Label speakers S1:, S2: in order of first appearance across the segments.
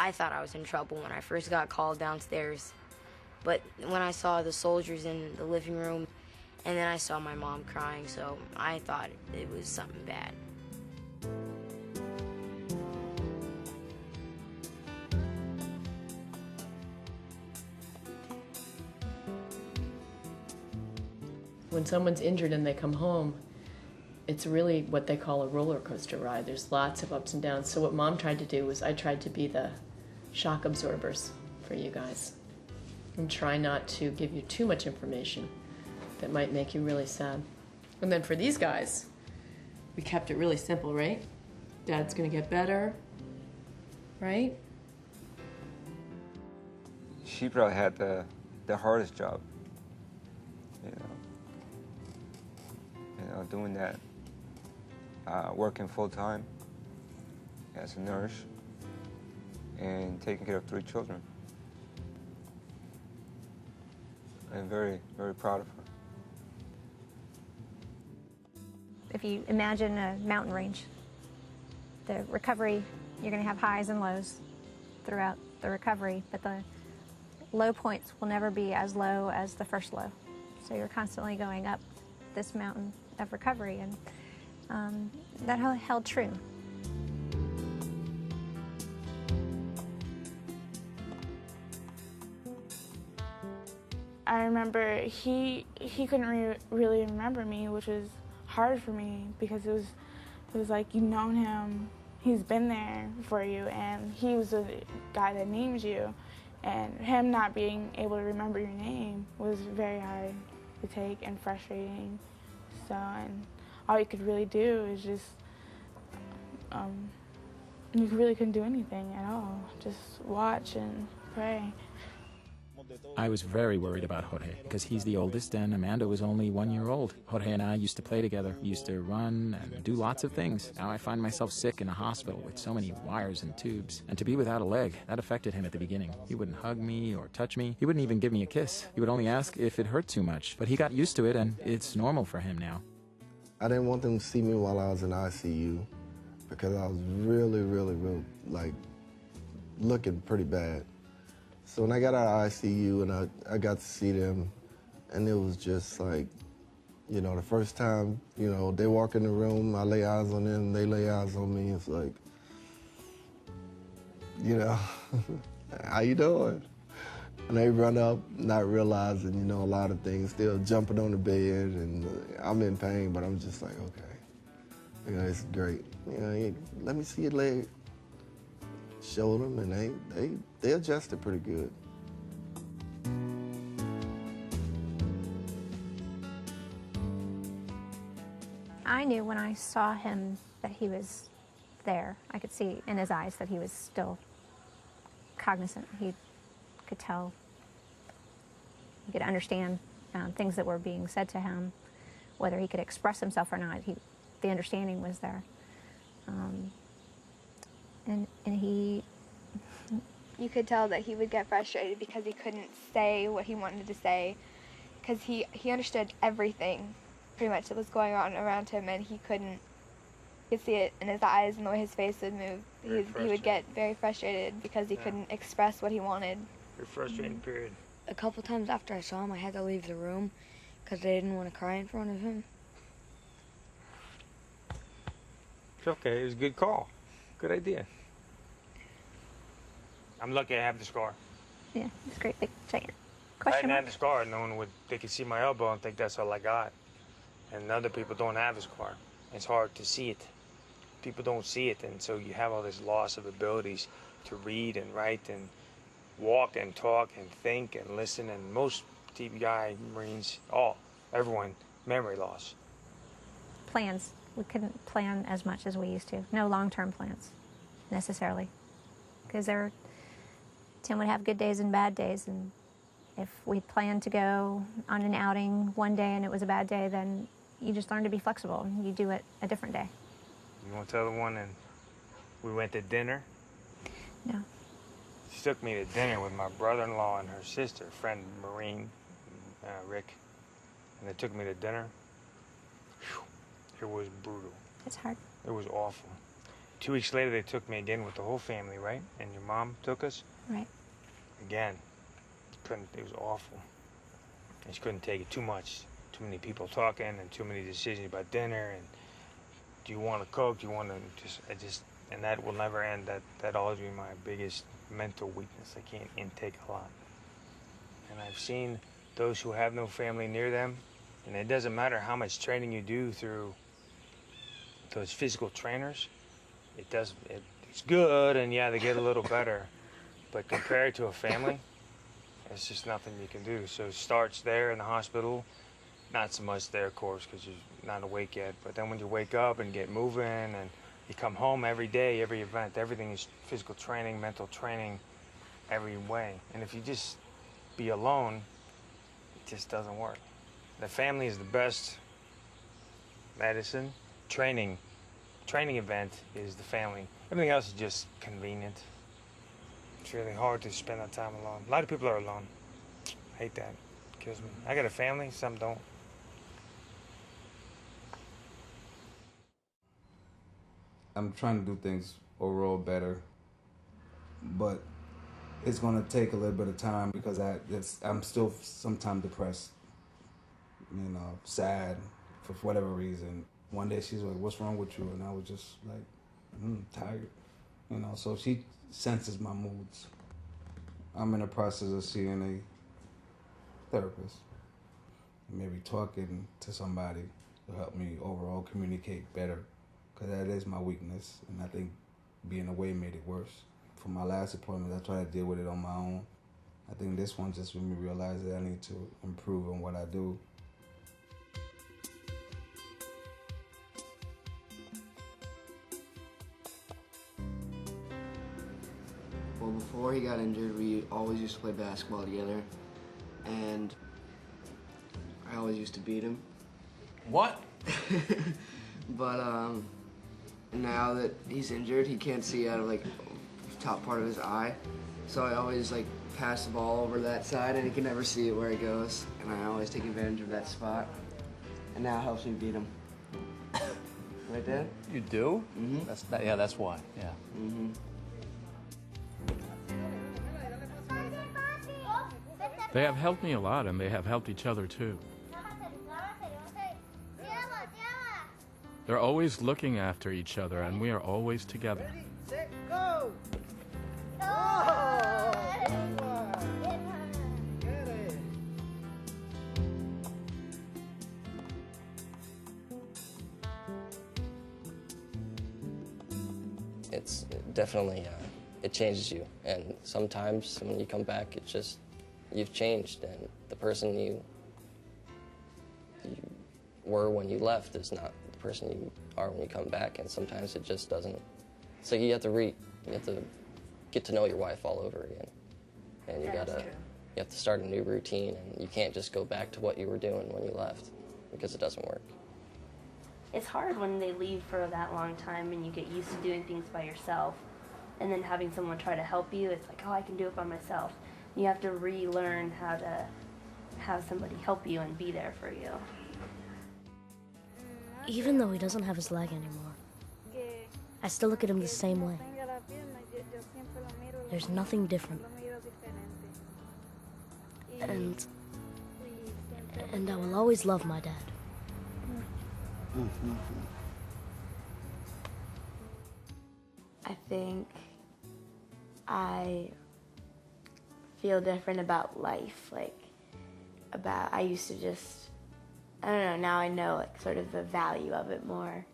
S1: I thought I was in trouble when I first got called downstairs. But when I saw the soldiers in the living room, and then I saw my mom crying, so I thought it was something bad.
S2: When someone's injured and they come home, it's really what they call a roller coaster ride. There's lots of ups and downs. So what Mom tried to do was I tried to be the shock absorbers for you guys and try not to give you too much information that might make you really sad. And then for these guys, we kept it really simple, right? Dad's gonna get better, right?
S3: She probably had the hardest job, doing that, working full-time as a nurse and taking care of 3 children. I'm very, very proud of her.
S4: If you imagine a mountain range, the recovery, you're going to have highs and lows throughout the recovery, but the low points will never be as low as the first low. So you're constantly going up this mountain of recovery, and that held true.
S5: I remember he couldn't really remember me, which was hard for me because it was like you've known him, he's been there for you, and he was the guy that named you, and him not being able to remember your name was very hard to take and frustrating. So, and all you could really do is just, you really couldn't do anything at all, just watch and pray.
S6: I was very worried about Jorge because he's the oldest and Amanda was only 1 year old. Jorge and I used to play together, used to run and do lots of things. Now I find myself sick in a hospital with so many wires and tubes. And to be without a leg, that affected him at the beginning. He wouldn't hug me or touch me. He wouldn't even give me a kiss. He would only ask if it hurt too much. But he got used to it and it's normal for him now.
S7: I didn't want them to see me while I was in ICU because I was really, like, looking pretty bad. So when I got out of ICU and I got to see them, and it was just like, the first time, they walk in the room, I lay eyes on them, they lay eyes on me, it's like, how you doing? And they run up, not realizing, a lot of things, still jumping on the bed, and I'm in pain, but I'm just like, okay, it's great. Let me see your leg. Showed them, and they adjusted pretty good.
S4: I knew when I saw him that he was there. I could see in his eyes that he was still cognizant. He could tell, he could understand things that were being said to him, whether he could express himself or not. The understanding was there. And he...
S8: You could tell that he would get frustrated because he couldn't say what he wanted to say, because he understood everything pretty much that was going on around him, and he couldn't. You could see it in his eyes and the way his face would move. He would get very frustrated because he couldn't express what he wanted.
S9: Very frustrating period.
S1: A couple times after I saw him, I had to leave the room because I didn't want to cry in front of him.
S9: It's okay, it was a good call. Good idea. I'm lucky I have the scar.
S4: Yeah, it's great, big, giant.
S9: If I didn't have the scar, no one they could see my elbow and think that's all I got. And other people don't have a scar. It's hard to see it. People don't see it, and so you have all this loss of abilities to read and write and walk and talk and think and listen, and most TBI Marines, everyone, memory loss.
S4: Plans. We couldn't plan as much as we used to. No long-term plans, necessarily. Because Tim would have good days and bad days, and if we planned to go on an outing one day and it was a bad day, then you just learn to be flexible. You do it a different day.
S9: You want to tell the one, and we went to dinner?
S4: No.
S9: She took me to dinner with my brother-in-law and her sister, friend Marine, Rick, and they took me to dinner. Whew. It was brutal.
S4: It's hard.
S9: It was awful. 2 weeks later, they took me again with the whole family, right? And your mom took us.
S4: Right.
S9: Again, it was awful. And she couldn't take it too much. Too many people talking and too many decisions about dinner and do you want to cook? Do you want to and that will never end. That always be my biggest mental weakness. I can't intake a lot. And I've seen those who have no family near them, and it doesn't matter how much training you do through those physical trainers, it's good, and yeah, they get a little better, but compared to a family, it's just nothing you can do. So it starts there in the hospital, not so much there, of course, because you're not awake yet, but then when you wake up and get moving and you come home every day, every event, everything is physical training, mental training, every way. And if you just be alone, it just doesn't work. The family is the best medicine. Training event is the family. Everything else is just convenient. It's really hard to spend that time alone. A lot of people are alone. I hate that. It kills me. I got a family, some don't.
S10: I'm trying to do things overall better, but it's gonna take a little bit of time because I'm still sometimes depressed, sad for whatever reason. One day she's like, "What's wrong with you?" And I was just like, tired, So she senses my moods. I'm in the process of seeing a therapist, maybe talking to somebody to help me overall communicate better, because that is my weakness, and I think being away made it worse. For my last appointment, I tried to deal with it on my own. I think this one just made me realize that I need to improve on what I do.
S11: Well, before he got injured, we always used to play basketball together, and I always used to beat him.
S12: What?
S11: But now that he's injured, he can't see out of the top part of his eye, so I always pass the ball over that side, and he can never see it where it goes, and I always take advantage of that spot, and now it helps me beat him. Right, Dad?
S12: You do?
S11: Mm-hmm.
S12: Yeah, that's why. Yeah.
S11: Mm-hmm.
S13: They have helped me a lot, and they have helped each other too. They're always looking after each other, and we are always together.
S14: Ready, set, go!
S15: It's definitely, it changes you. And sometimes when you come back, it's just, you've changed, and the person you were when you left is not the person you are when you come back, and sometimes it just doesn't. So you have to get to know your wife all over again, and you have to start a new routine, and you can't just go back to what you were doing when you left, because it doesn't work.
S16: It's hard when they leave for that long time and you get used to doing things by yourself, and then having someone try to help you, it's like, oh, I can do it by myself. You have to relearn how to have somebody help you and be there for you.
S17: Even though he doesn't have his leg anymore, I still look at him the same way. There's nothing different. And I will always love my dad.
S5: I think I feel different about life. I used to just, I don't know, now I know sort of the value of it more.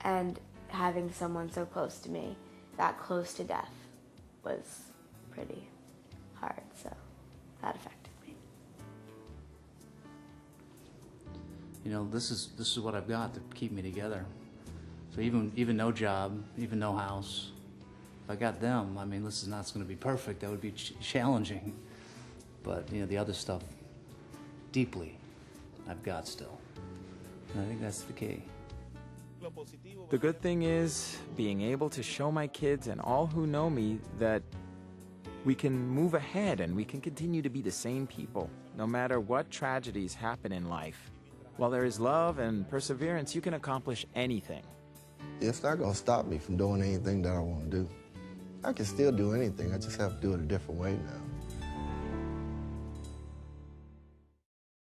S5: And having someone so close to me, that close to death, was pretty hard, so that affected me.
S12: This is what I've got to keep me together. So even no job, even no house, if I got them, this is not going to be perfect. That would be challenging. But the other stuff, deeply, I've got still. And I think that's the key.
S6: The good thing is being able to show my kids and all who know me that we can move ahead and we can continue to be the same people, no matter what tragedies happen in life. While there is love and perseverance, you can accomplish anything.
S7: It's not gonna stop me from doing anything that I want to do. I can still do anything, I just have to do it a different way now.